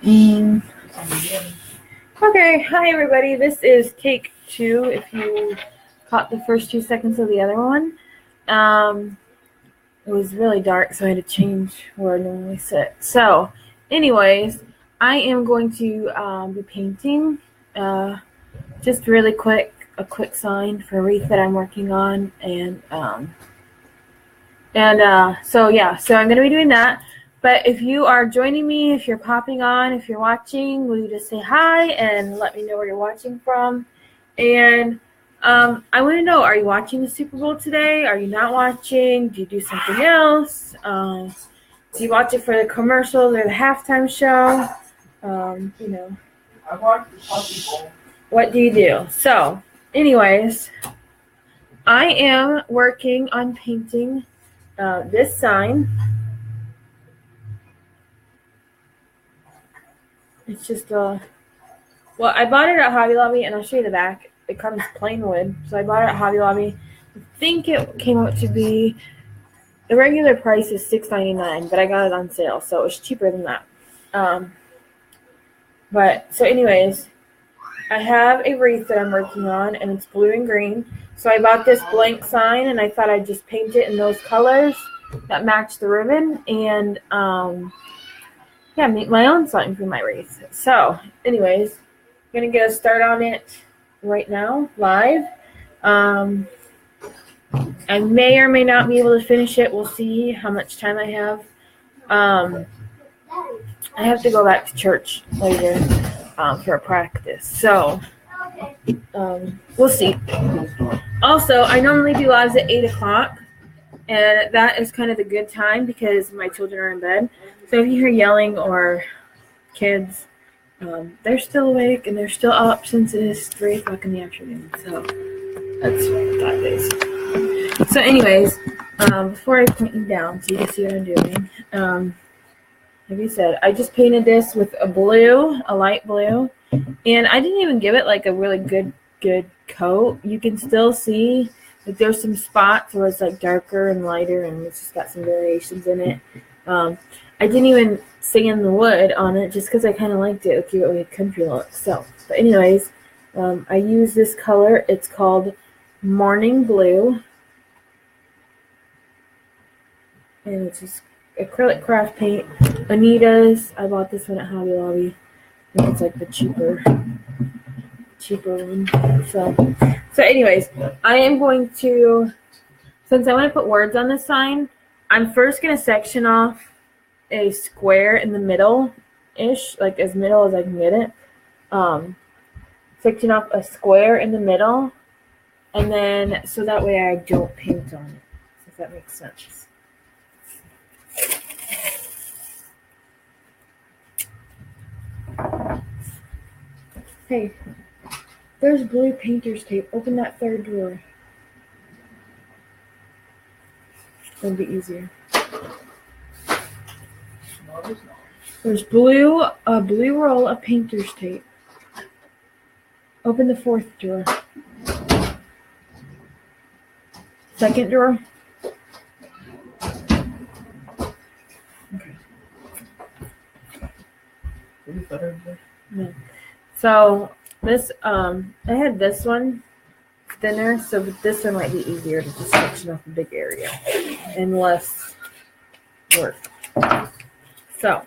Mm. Okay, hi everybody. This is take 2. If you caught the first 2 seconds of the other one, it was really dark, so I had to change where I normally sit. So, anyways, I am going to be painting. Just really quick, a quick sign for a wreath that I'm working on, so I'm going to be doing that. But if you are joining me, if you're popping on, if you're watching, will you just say hi and let me know where you're watching from? And I want to know, are you watching the Super Bowl today? Are you not watching? Do you do something else? Do you watch it for the commercials or the halftime show? I watch the Super Bowl. What do you do? So, anyways, I am working on painting this sign. It's just I bought it at Hobby Lobby, and I'll show you the back. It comes plain wood, so I bought it at Hobby Lobby. I think it came out to be, the regular price is $6.99, but I got it on sale, so it was cheaper than that. Anyways, I have a wreath that I'm working on, and it's blue and green. So I bought this blank sign, and I thought I'd just paint it in those colors that match the ribbon, and make my own sign for my wreath. So, anyways, I'm going to get a start on it right now, live. I may or may not be able to finish it. We'll see how much time I have. I have to go back to church later for a practice. So, we'll see. Also, I normally do lives at 8 o'clock. And that is kind of the good time because my children are in bed. So if you hear yelling or kids, they're still awake and they're still up since it is 3 o'clock in the afternoon. So that's what that is. So anyways, before I point you down so you can see what I'm doing, like I said, I just painted this with a light blue. And I didn't even give it like a really good coat. You can still see like there's some spots where it's like darker and lighter, and it's just got some variations in it. I didn't even sand the wood on it just because I kind of liked it. It gave it like a country look. So, but anyways, I use this color. It's called Morning Blue, and it's just acrylic craft paint. Anita's. I bought this one at Hobby Lobby. I think it's like the cheaper one. So anyways, I am going to, since I want to put words on this sign, I'm first going to section off a square in the middle-ish, like as middle as I can get it. Section off a square in the middle, and then so that way I don't paint on it, if that makes sense. Hey, there's blue painter's tape. Open that third drawer. It'll be easier. There's a blue roll of painter's tape. Open the fourth drawer. Second drawer. Okay. No. So this, I had this one thinner, so this one might be easier to just section off a big area and less work. So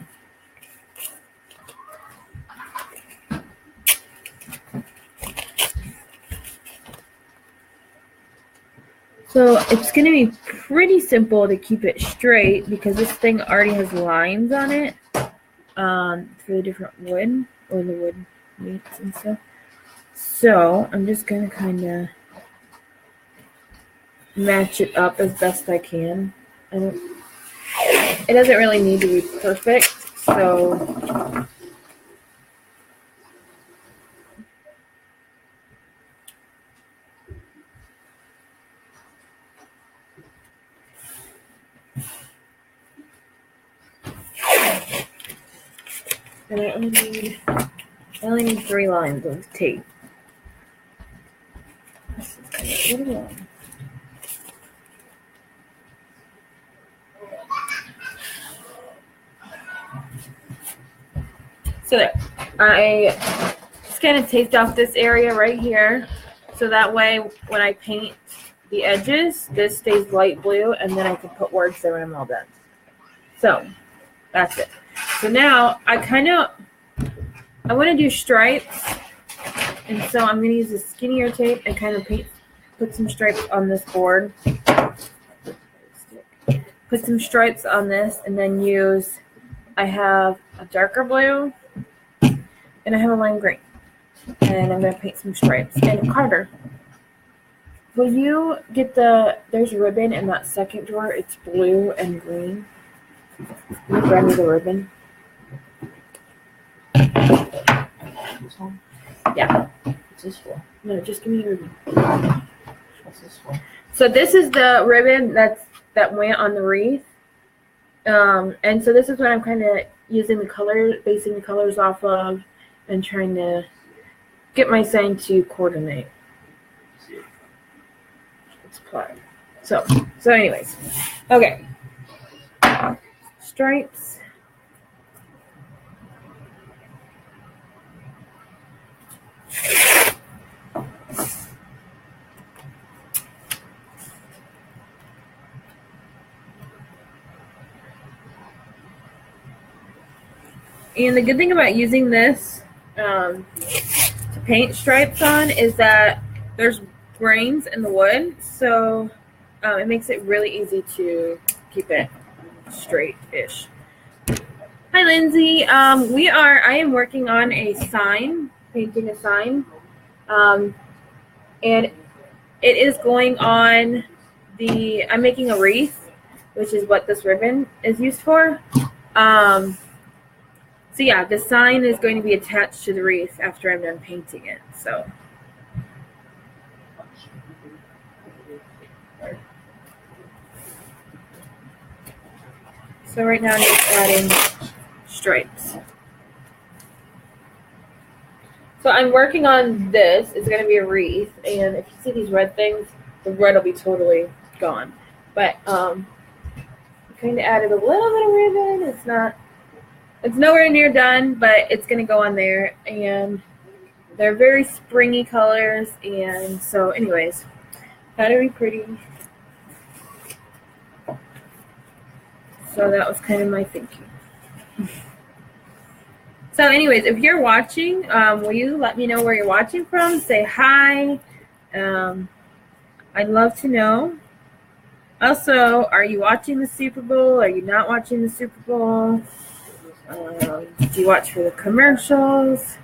it's going to be pretty simple to keep it straight because this thing already has lines on it for the different wood or the wood meats and stuff. So I'm just going to kind of match it up as best I can. It doesn't really need to be perfect, so and I only need 3 lines of tape. This is kind of really long. So there, I just kind of taped off this area right here. So that way when I paint the edges, this stays light blue, and then I can put words there when I'm all done. So that's it. So now I want to do stripes, and so I'm going to use a skinnier tape and kind of put some stripes on this board. Put some stripes on this, and then I have a darker blue, and I have a lime green. And I'm going to paint some stripes. And Carter, will you get there's ribbon in that second drawer. It's blue and green. Will you grab me the ribbon? This one? Yeah. What's this for? No, just give me the ribbon. What's this for? So this is the ribbon that went on the wreath. And so this is what I'm kind of using basing the colors off of, and trying to get my sign to coordinate. It's applied. So anyways. Okay. Stripes. And the good thing about using this to paint stripes on is that there's grains in the wood, so it makes it really easy to keep it straight-ish. Hi, Lindsay. I am working on a sign, painting a sign, and it is going on I'm making a wreath, which is what this ribbon is used for. So yeah, the sign is going to be attached to the wreath after I'm done painting it. So right now I'm just adding stripes. So I'm working on this. It's going to be a wreath, and if you see these red things, the red will be totally gone. But I kind of added a little bit of ribbon. It's nowhere near done, but it's going to go on there, and they're very springy colors, and so anyways, that'll be pretty. So that was kind of my thinking. So anyways, if you're watching, will you let me know where you're watching from? Say hi. I'd love to know. Also, are you watching the Super Bowl? Are you not watching the Super Bowl? Do you watch for the commercials?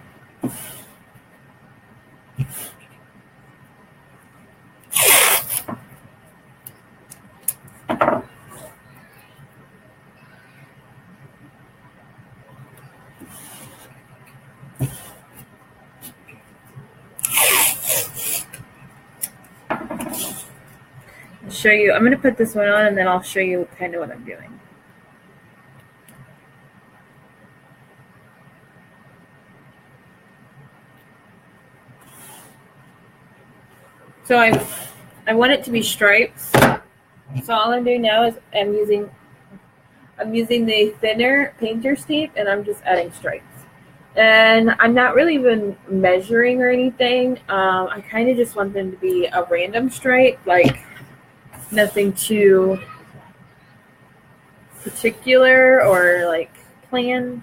I'll show you. I'm going to put this one on, and then I'll show you kind of what I'm doing. So I want it to be stripes. So all I'm doing now is I'm using the thinner painter's tape, and I'm just adding stripes. And I'm not really even measuring or anything. I kind of just want them to be a random stripe, like nothing too particular or like planned.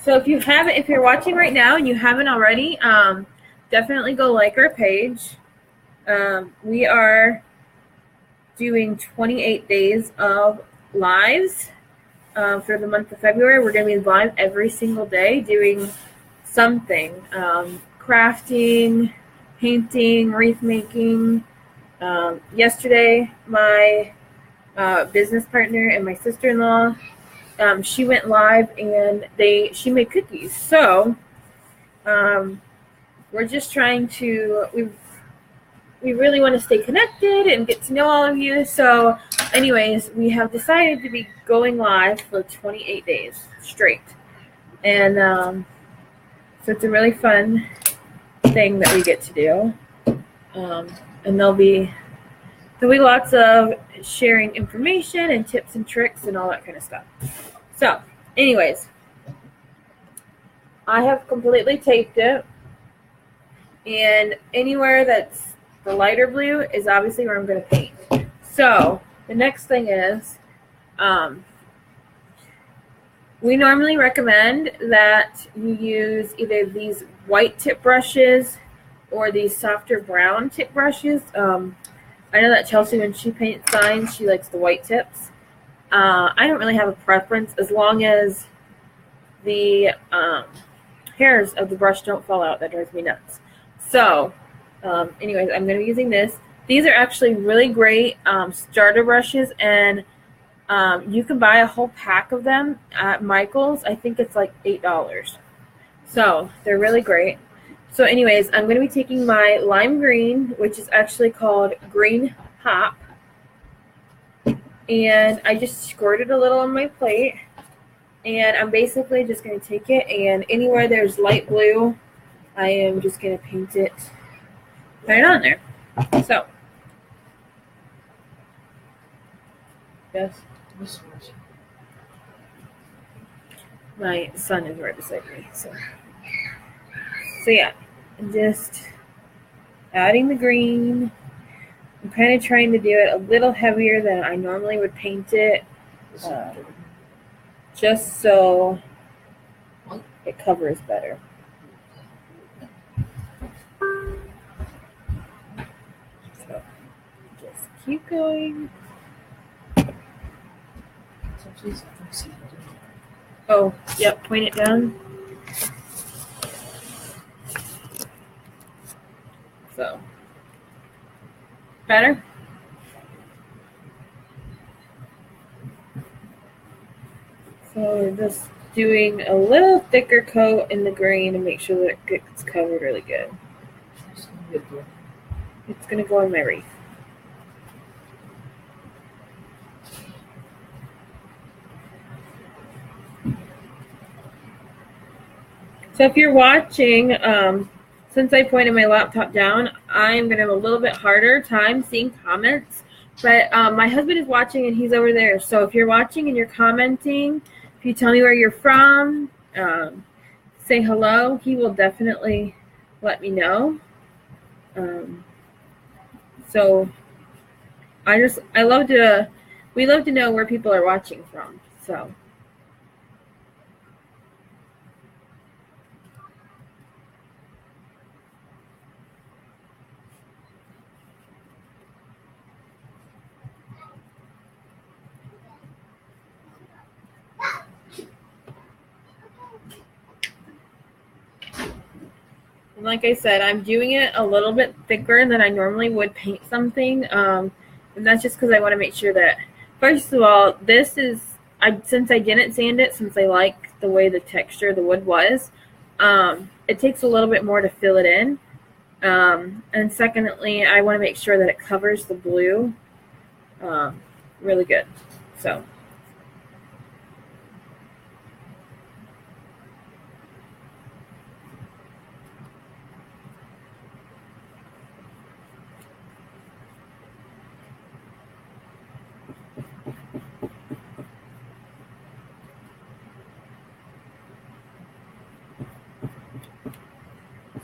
So if you're watching right now and you haven't already, definitely go like our page. We are doing 28 days of lives for the month of February. We're going to be live every single day doing something. Crafting, painting, wreath making. Yesterday, my business partner and my sister-in-law, she went live and she made cookies. So we're just trying to, we really want to stay connected and get to know all of you. So anyways, we have decided to be going live for 28 days straight. And so it's a really fun thing that we get to do. And there'll be lots of sharing information and tips and tricks and all that kind of stuff. So, anyways, I have completely taped it. And anywhere that's the lighter blue is obviously where I'm going to paint. So, the next thing is, we normally recommend that you use either these white tip brushes or these softer brown tip brushes. I know that Chelsea, when she paints signs, she likes the white tips. I don't really have a preference as long as the hairs of the brush don't fall out. That drives me nuts. So, anyways, I'm going to be using this. These are actually really great starter brushes, and you can buy a whole pack of them at Michael's. I think it's like $8. So, they're really great. So anyways, I'm going to be taking my lime green, which is actually called Green Hop, and I just squirted a little on my plate, and I'm basically just going to take it, and anywhere there's light blue, I am just going to paint it right on there. So, yes, my son is right beside me, so yeah, just adding the green. I'm kind of trying to do it a little heavier than I normally would paint it, just so it covers better. So just keep going. Oh, yep, point it down. So, better? So we're just doing a little thicker coat in the green to make sure that it gets covered really good. It's going to go in my wreath. So if you're watching, since I pointed my laptop down, I'm going to have a little bit harder time seeing comments. But my husband is watching, and he's over there. So if you're watching and you're commenting, if you tell me where you're from, say hello, he will definitely let me know. So we love to know where people are watching from. So. And like I said, I'm doing it a little bit thicker than I normally would paint something. And that's just because I want to make sure that, first of all, since I didn't sand it, since I like the way the texture of the wood was, it takes a little bit more to fill it in. And secondly, I want to make sure that it covers the blue really good. So.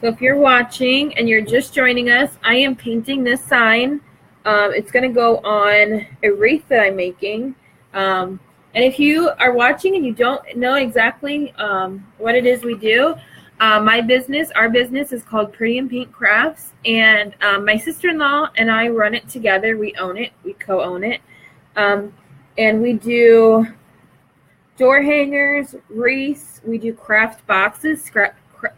So if you're watching and you're just joining us, I am painting this sign. It's going to go on a wreath that I'm making. And if you are watching and you don't know exactly what it is we do, our business is called Pretty and Paint Crafts. And my sister-in-law and I run it together. We own it. We co-own it. And we do door hangers, wreaths. We do craft boxes,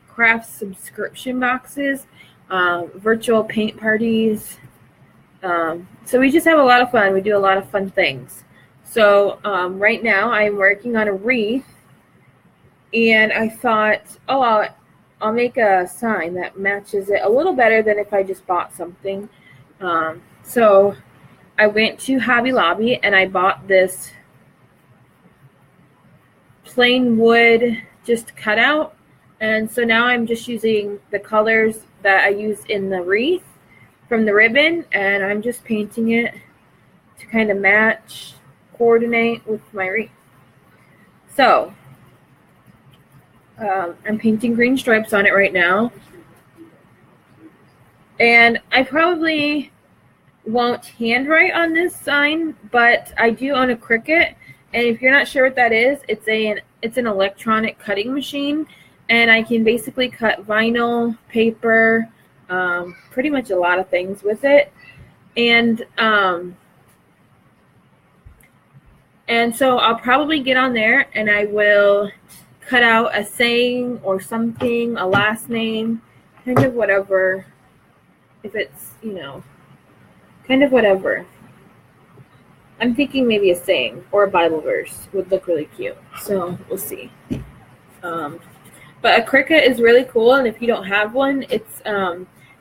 craft subscription boxes, virtual paint parties. So we just have a lot of fun. We do a lot of fun things. So right now I'm working on a wreath, and I thought, I'll make a sign that matches it a little better than if I just bought something. So I went to Hobby Lobby and I bought this plain wood just cutout. And so now I'm just using the colors that I used in the wreath from the ribbon, and I'm just painting it to kind of match, coordinate with my wreath. So I'm painting green stripes on it right now. And I probably won't handwrite on this sign, but I do own a Cricut. And if you're not sure what that is, it's an electronic cutting machine. And I can basically cut vinyl, paper, pretty much a lot of things with it. And so I'll probably get on there and I will cut out a saying or something, a last name, kind of whatever. If it's, kind of whatever. I'm thinking maybe a saying or a Bible verse would look really cute. So we'll see. But a Cricut is really cool, and if you don't have one, it's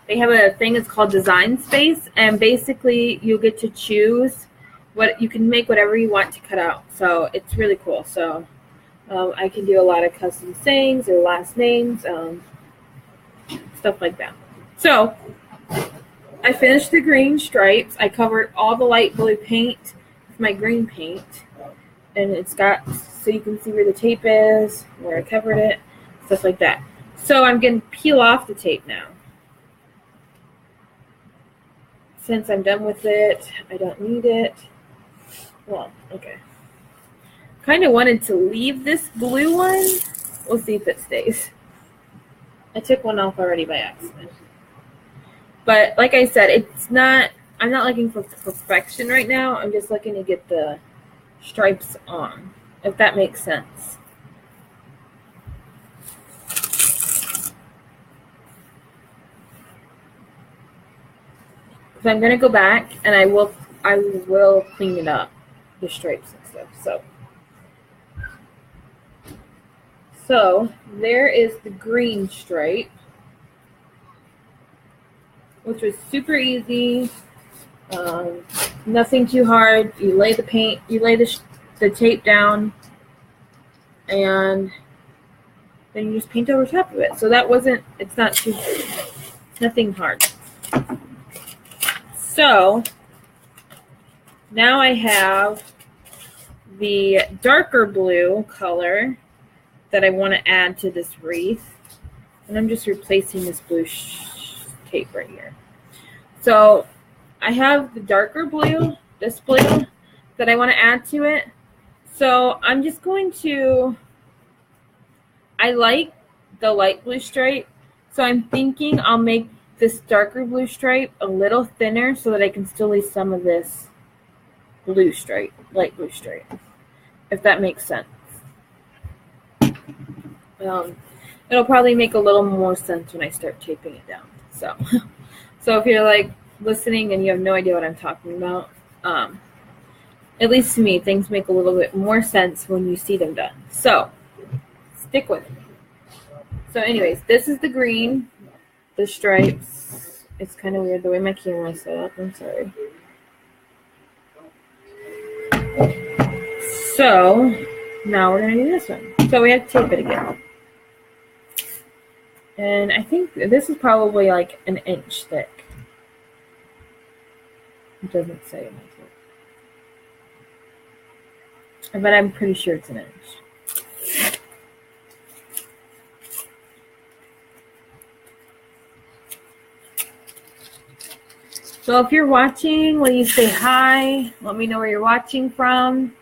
they have a thing. It's called Design Space, and basically you get to choose what you can make whatever you want to cut out. So it's really cool. So I can do a lot of custom sayings or last names, stuff like that. So I finished the green stripes. I covered all the light blue paint with my green paint, and it's got so you can see where the tape is, where I covered it, stuff like that. So I'm going to peel off the tape now. Since I'm done with it, I don't need it. Well, okay. Kind of wanted to leave this blue one. We'll see if it stays. I took one off already by accident. But like I said, I'm not looking for perfection right now. I'm just looking to get the stripes on, if that makes sense. So I'm going to go back and I will clean it up, the stripes and stuff. So there is the green stripe, which was super easy. Nothing too hard. You lay the tape down, and then you just paint over top of it. So nothing hard. So now I have the darker blue color that I want to add to this wreath, and I'm just replacing this blue tape right here. So I have the darker blue, this blue, that I want to add to it. So I'm just going to, I like the light blue stripe, so I'm thinking I'll make this darker blue stripe a little thinner so that I can still leave some of this blue stripe, light blue stripe, if that makes sense. It'll probably make a little more sense when I start taping it down. So if you're like listening and you have no idea what I'm talking about, at least to me, things make a little bit more sense when you see them done. So stick with it. So anyways, this is the green, the stripes. It's kind of weird the way my camera is set up. I'm sorry. So now we're going to do this one. So we have to tape it again. And I think this is probably like an inch thick. It doesn't say in my tape. But I'm pretty sure it's an inch. So if you're watching, will you say hi? Let me know where you're watching from.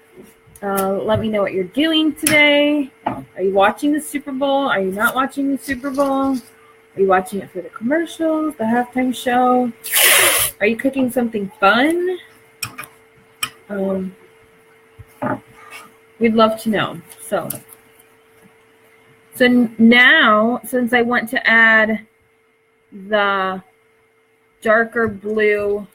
Let me know what you're doing today. Are you watching the Super Bowl? Are you not watching the Super Bowl? Are you watching it for the commercials, the halftime show? Are you cooking something fun? We'd love to know. So now, since I want to add the darker blue,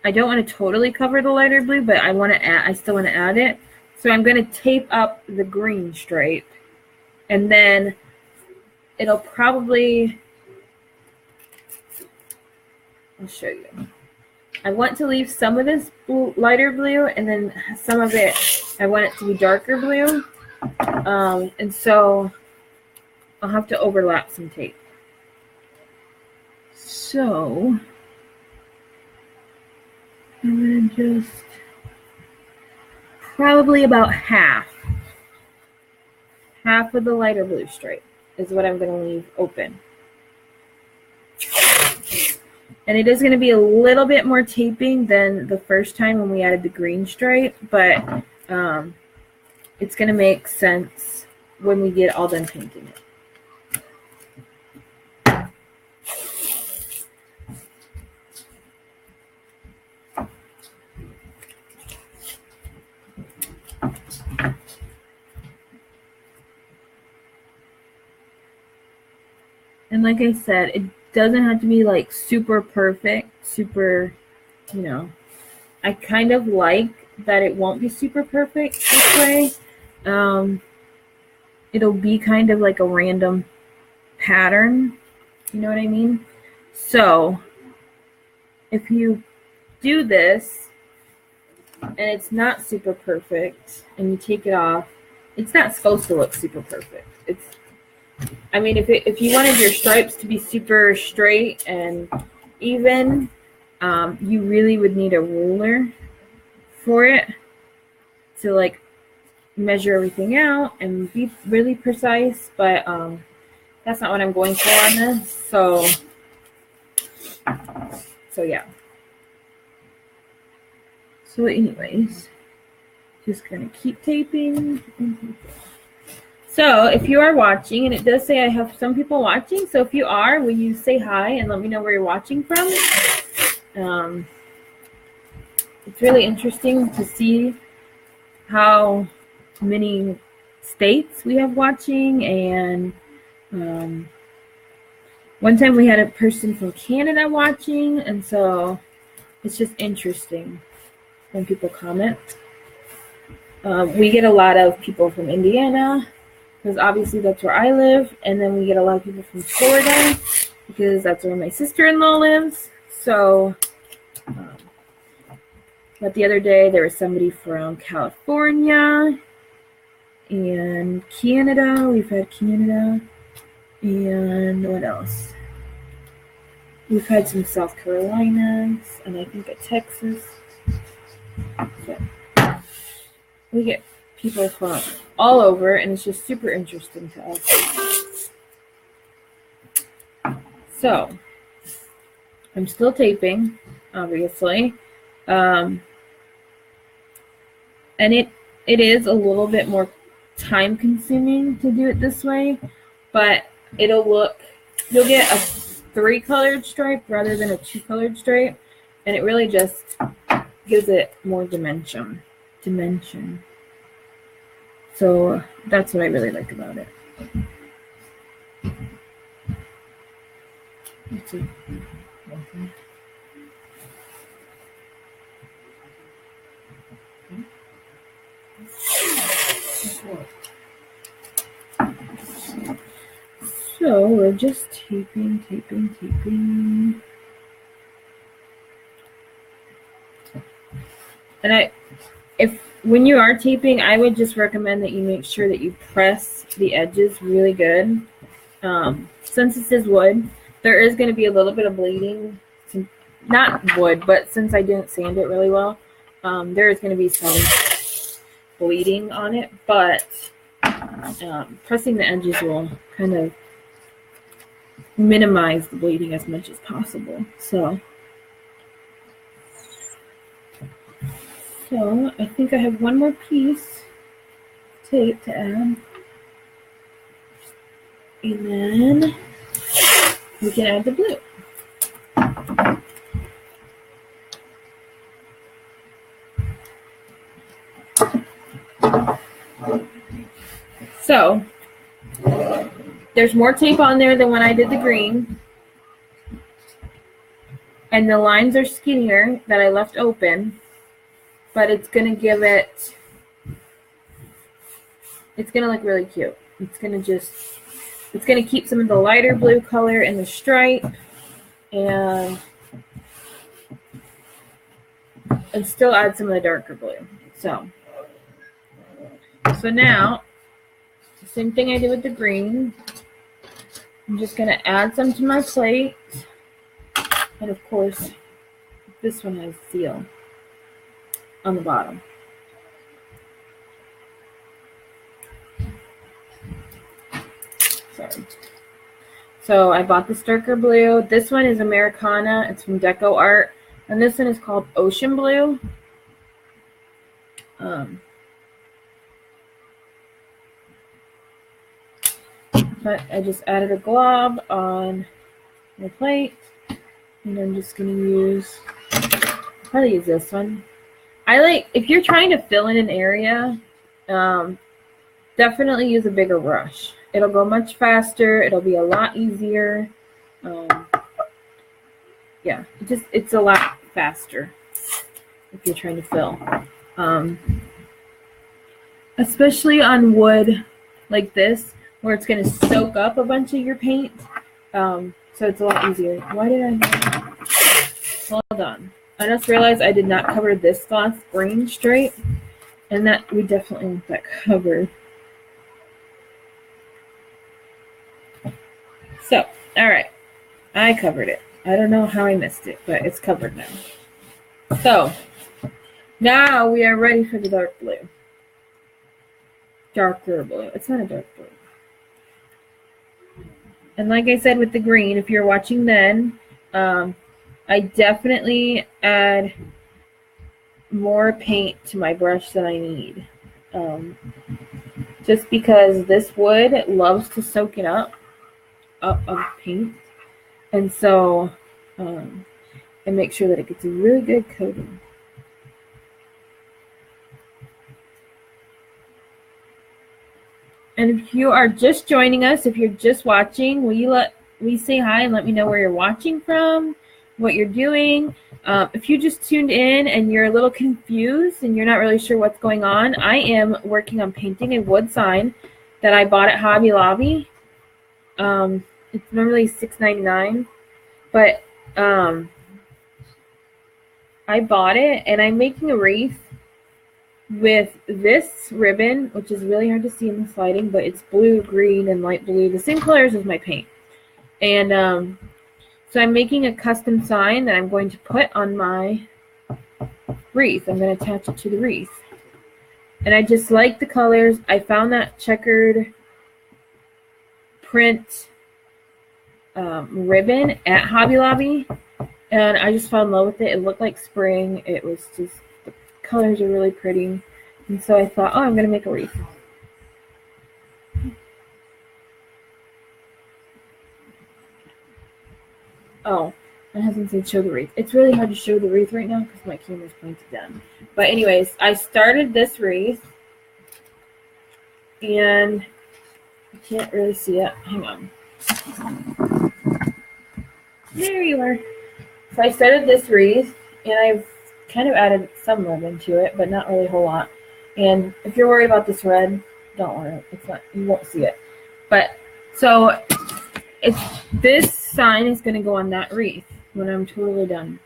I don't want to totally cover the lighter blue, but I still want to add it. So I'm going to tape up the green stripe, and then it'll probably I'll show you. I want to leave some of this lighter blue, and then some of it, I want it to be darker blue. And so I'll have to overlap some tape. So I'm going to just probably about half of the lighter blue stripe is what I'm going to leave open. And it is going to be a little bit more taping than the first time when we added the green stripe, but it's going to make sense when we get all done painting it. And like I said, it doesn't have to be like super perfect, super, you know. I kind of like that it won't be super perfect this way. It'll be kind of like a random pattern, you know what I mean? So if you do this and it's not super perfect and you take it off, it's not supposed to look super perfect. I mean, if you wanted your stripes to be super straight and even, you really would need a ruler for it to like measure everything out and be really precise. But that's not what I'm going for on this. So yeah. So anyways, just gonna keep taping. So if you are watching, and it does say I have some people watching, so if you are, will you say hi and let me know where you're watching from? It's really interesting to see how many states we have watching, and one time we had a person from Canada watching, and so it's just interesting when people comment. We get a lot of people from Indiana, because obviously that's where I live, and then we get a lot of people from Florida, because that's where my sister-in-law lives. So, but the other day there was somebody from California and Canada. We've had Canada, and what else? We've had some South Carolinas, and I think a Texas. So we get people from all over, and it's just super interesting to us. So I'm still taping, obviously, and it is a little bit more time consuming to do it this way, but you'll get a 3-colored stripe rather than a 2-colored stripe, and it really just gives it more dimension. So that's what I really like about it. Let's see. Okay. So we're just taping. And when you are taping, I would just recommend that you make sure that you press the edges really good. Since this is wood, there is going to be a little bit of bleeding. Not wood, but since I didn't sand it really well, there is going to be some bleeding on it. But pressing the edges will kind of minimize the bleeding as much as possible. So I think I have one more piece of tape to add. And then we can add the blue. So there's more tape on there than when I did the green. And the lines are skinnier that I left open. But it's going to give it's going to look really cute. It's going to keep some of the lighter blue color in the stripe. And and still add some of the darker blue. So now, the same thing I did with the green. I'm just going to add some to my plate. And of course, this one has seal on the bottom. Sorry. So I bought this darker blue. This one is Americana. It's from Deco Art. And this one is called Ocean Blue. But I just added a glob on my plate. And I'm just going to use, probably use this one. If you're trying to fill in an area, definitely use a bigger brush. It'll go much faster. It'll be a lot easier. Yeah, it's a lot faster if you're trying to fill. Especially on wood like this, where it's going to soak up a bunch of your paint. So it's a lot easier. Why did I? Hold on. I just realized I did not cover this gloss green straight, and that we definitely want that covered. So, all right, I covered it. I don't know how I missed it, but it's covered now. So, now we are ready for the dark blue. Darker blue. It's not a dark blue. And like I said with the green, if you're watching then, I definitely add more paint to my brush than I need. Just because this wood loves to soak it up of paint. And so, and make sure that it gets a really good coating. And if you are just joining us, if you're just watching, will you say hi and let me know where you're watching from, what you're doing. If you just tuned in and you're a little confused and you're not really sure what's going on, I am working on painting a wood sign that I bought at Hobby Lobby. It's normally $6.99, but I bought it, and I'm making a wreath with this ribbon, which is really hard to see in the sliding, but it's blue, green, and light blue, the same colors as my paint. And so I'm making a custom sign that I'm going to put on my wreath. I'm going to attach it to the wreath. And I just like the colors. I found that checkered print ribbon at Hobby Lobby, and I just fell in love with it. It looked like spring. It was just, the colors are really pretty. And so I thought, oh, I'm going to make a wreath. Oh, my husband said show the wreath. It's really hard to show the wreath right now because my camera's pointed down. But anyways, I started this wreath, and I can't really see it. Hang on. There you are. So I started this wreath, and I've kind of added some ribbon to it, but not really a whole lot. And if you're worried about this red, don't worry. It's not. You won't see it. But so this sign is going to go on that wreath when I'm totally done.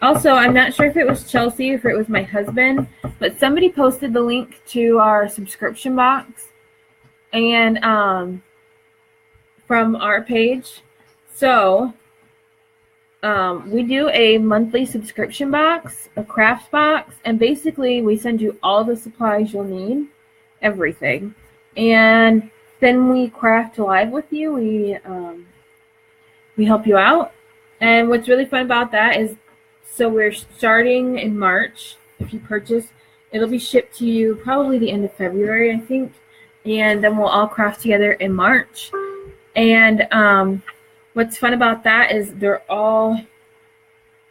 Also, I'm not sure if it was Chelsea or if it was my husband, but somebody posted the link to our subscription box and from our page. So we do a monthly subscription box, a crafts box, and basically we send you all the supplies you'll need, everything, and then we craft live with you. We help you out, and what's really fun about that is, so we're starting in March. If you purchase, it'll be shipped to you probably the end of February, I think, and then we'll all craft together in March. And what's fun about that is they're all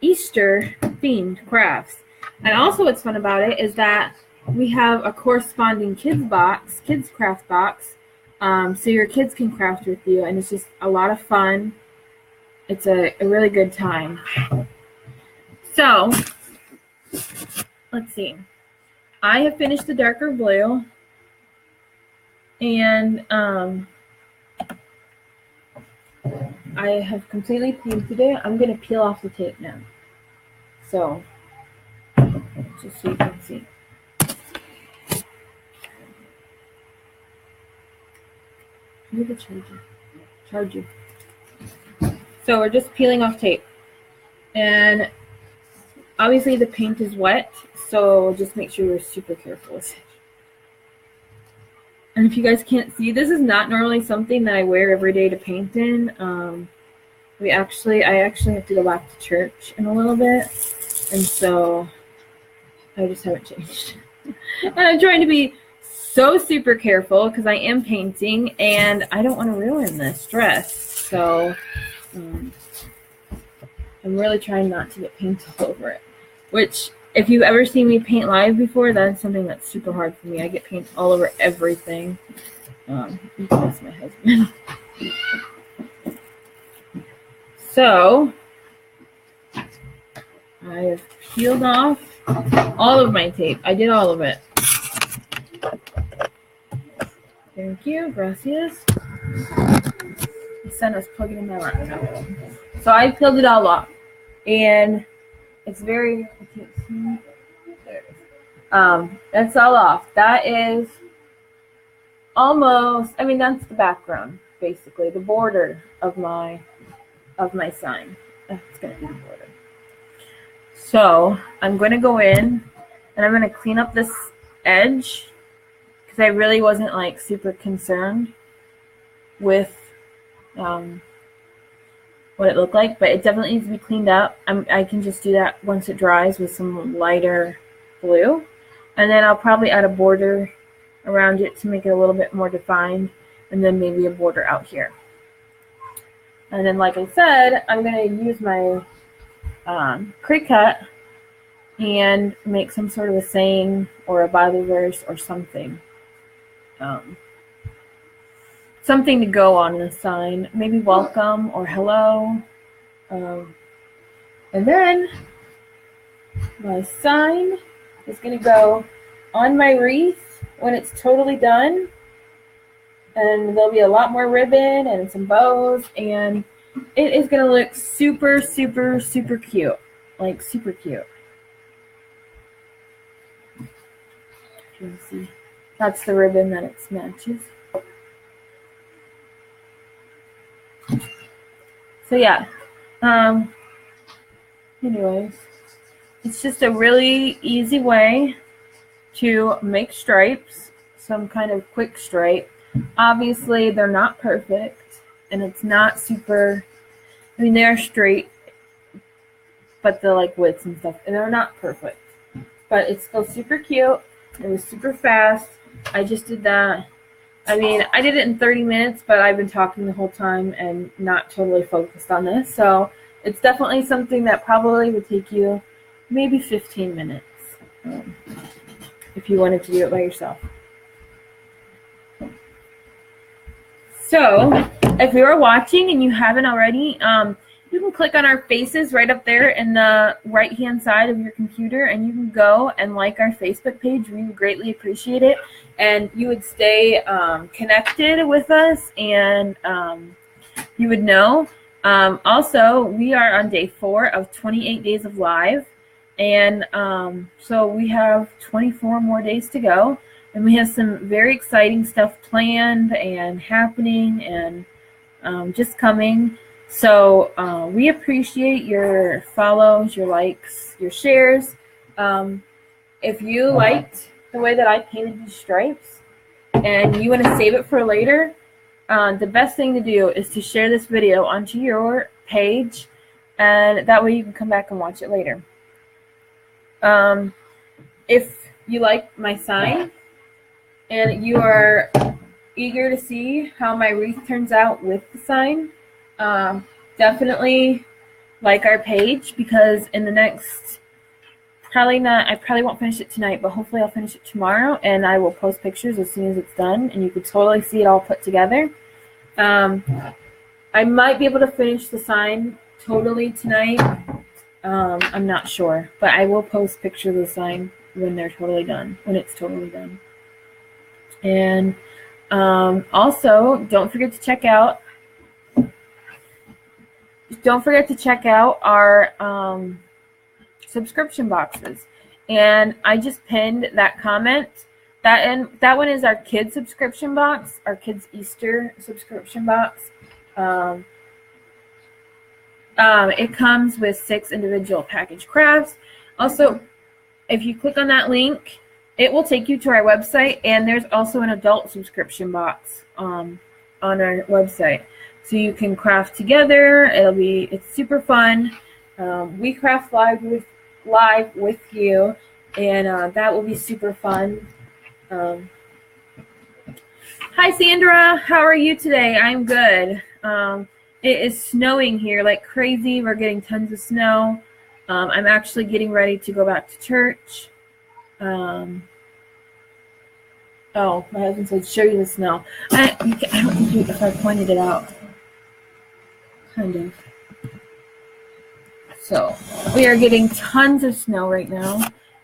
Easter themed crafts. And also what's fun about it is that we have a corresponding kids craft box, so your kids can craft with you, and it's just a lot of fun. It's a really good time. So let's see. I have finished the darker blue, and I have completely painted it. I'm going to peel off the tape now. So, just so you can see. Where's the charger? Charger. So we're just peeling off tape. And obviously the paint is wet, so just make sure you're super careful with it. And if you guys can't see, this is not normally something that I wear every day to paint in. I actually have to go back to church in a little bit, and so I just haven't changed. And I'm trying to be so super careful because I am painting, and I don't want to ruin this dress. So I'm really trying not to get paint all over it. Which, if you've ever seen me paint live before, that's something that's super hard for me. I get paint all over everything. That's my husband. So, I have peeled off all of my tape. I did all of it. Thank you. Gracias. My son was plugging in my laptop. So I peeled it all off. And it's very, I can't see. There it is. That's all off. That is almost, I mean, that's the background, basically. The border of my sign. That's going to be the border. So I'm going to go in and I'm going to clean up this edge because I really wasn't like super concerned with what it looked like, but it definitely needs to be cleaned up. I can just do that once it dries with some lighter blue, and then I'll probably add a border around it to make it a little bit more defined, and then maybe a border out here. And then, like I said, I'm going to use my Cricut and make some sort of a saying or a Bible verse or something. Something to go on the sign. Maybe welcome or hello. And then my sign is going to go on my wreath when it's totally done. And there'll be a lot more ribbon and some bows, and it is going to look super, super, super cute. Like, super cute. You can see. That's the ribbon that it matches. So, yeah. Anyways, it's just a really easy way to make stripes. Some kind of quick stripe. Obviously, they're not perfect, and it's not super, I mean, they're straight, but they're like widths and stuff, and they're not perfect. But it's still super cute. It was super fast. I just did that. I mean, I did it in 30 minutes, but I've been talking the whole time and not totally focused on this. So it's definitely something that probably would take you maybe 15 minutes if you wanted to do it by yourself. So, if you are watching and you haven't already, you can click on our faces right up there in the right-hand side of your computer, and you can go and like our Facebook page. We would greatly appreciate it, and you would stay connected with us, and you would know. Also, we are on day 4 of 28 days of live, and so we have 24 more days to go. And we have some very exciting stuff planned and happening and just coming. So we appreciate your follows, your likes, your shares. If you liked the way that I painted these stripes and you want to save it for later, the best thing to do is to share this video onto your page, and that way you can come back and watch it later. If you like my sign, and you are eager to see how my wreath turns out with the sign, definitely like our page, because in the next, I probably won't finish it tonight, but hopefully I'll finish it tomorrow, and I will post pictures as soon as it's done, and you can totally see it all put together. I might be able to finish the sign totally tonight. I'm not sure, but I will post pictures of the sign when it's totally done. And also, don't forget to check out don't forget to check out our subscription boxes. And I just pinned that comment. That one is our kids subscription box, our kids Easter subscription box. It comes with 6 individual package crafts. Also, if you click on that link, it will take you to our website, and there's also an adult subscription box on our website. So you can craft together. It's super fun. We craft live with you, and that will be super fun. Hi Sandra, how are you today? I'm good. It is snowing here like crazy. We're getting tons of snow. I'm actually getting ready to go back to church. Oh, my husband said, show you the snow. I don't think if I pointed it out. Kind of. So, we are getting tons of snow right now.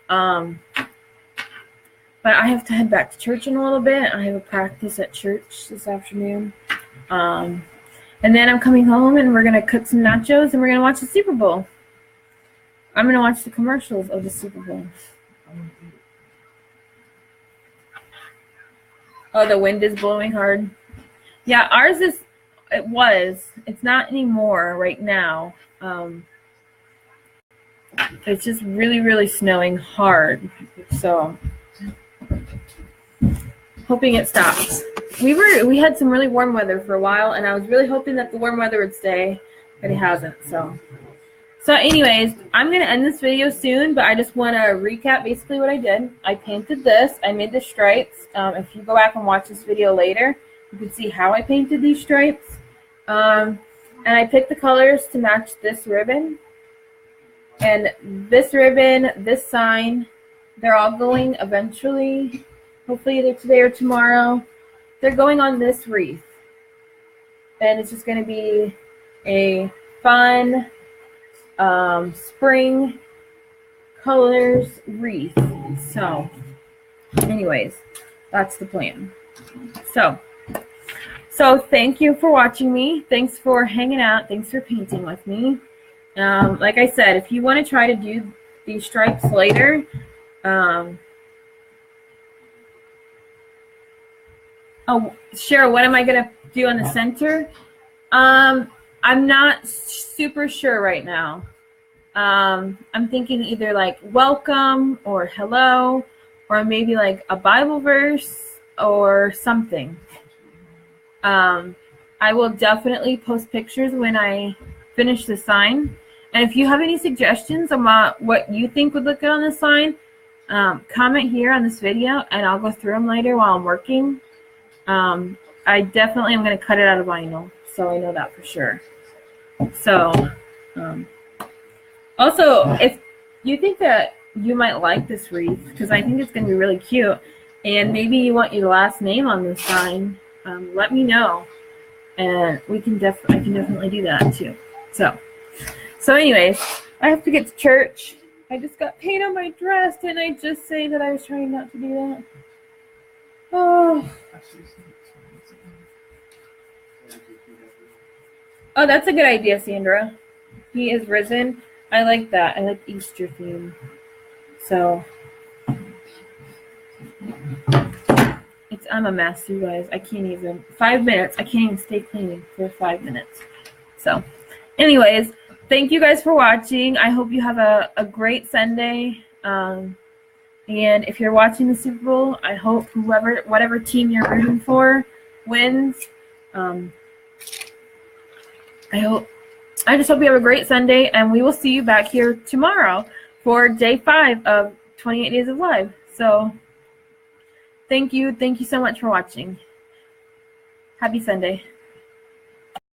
But I have to head back to church in a little bit. I have a practice at church this afternoon. And then I'm coming home and we're going to cook some nachos and we're going to watch the Super Bowl. I'm going to watch the commercials of the Super Bowl. Oh, the wind is blowing hard. Yeah, ours is, it's not anymore right now. It's just really, really snowing hard. So, hoping it stops. We had some really warm weather for a while, and I was really hoping that the warm weather would stay, but it hasn't. So anyways, I'm going to end this video soon, but I just want to recap basically what I did. I painted this. I made the stripes. If you go back and watch this video later, you can see how I painted these stripes. And I picked the colors to match this ribbon. And this ribbon, this sign, they're all going eventually, hopefully either today or tomorrow. They're going on this wreath. And it's just going to be a fun spring colors wreath. So, anyways, that's the plan. So thank you for watching me. Thanks for hanging out. Thanks for painting with me. Like I said, if you want to try to do these stripes later, oh, Cheryl, what am I going to do on the center? I'm not super sure right now. I'm thinking either like welcome or hello, or maybe like a Bible verse or something. I will definitely post pictures when I finish the sign. And if you have any suggestions about what you think would look good on the sign, comment here on this video and I'll go through them later while I'm working. I definitely am going to cut it out of vinyl, so I know that for sure. So, also, if you think that you might like this wreath, because I think it's going to be really cute, and maybe you want your last name on the sign, let me know, and I can definitely do that too. So anyways, I have to get to church. I just got paint on my dress, and I just say that I was trying not to do that. Oh, that's a good idea, Sandra. He is risen. I like that. I like Easter theme. So, I'm a mess, you guys. I can't even, 5 minutes. I can't even stay cleaning for 5 minutes. So, anyways, thank you guys for watching. I hope you have a great Sunday. And if you're watching the Super Bowl, I hope whatever team you're rooting for wins. I just hope you have a great Sunday, and we will see you back here tomorrow for day 5 of 28 Days of Live. So, thank you so much for watching. Happy Sunday.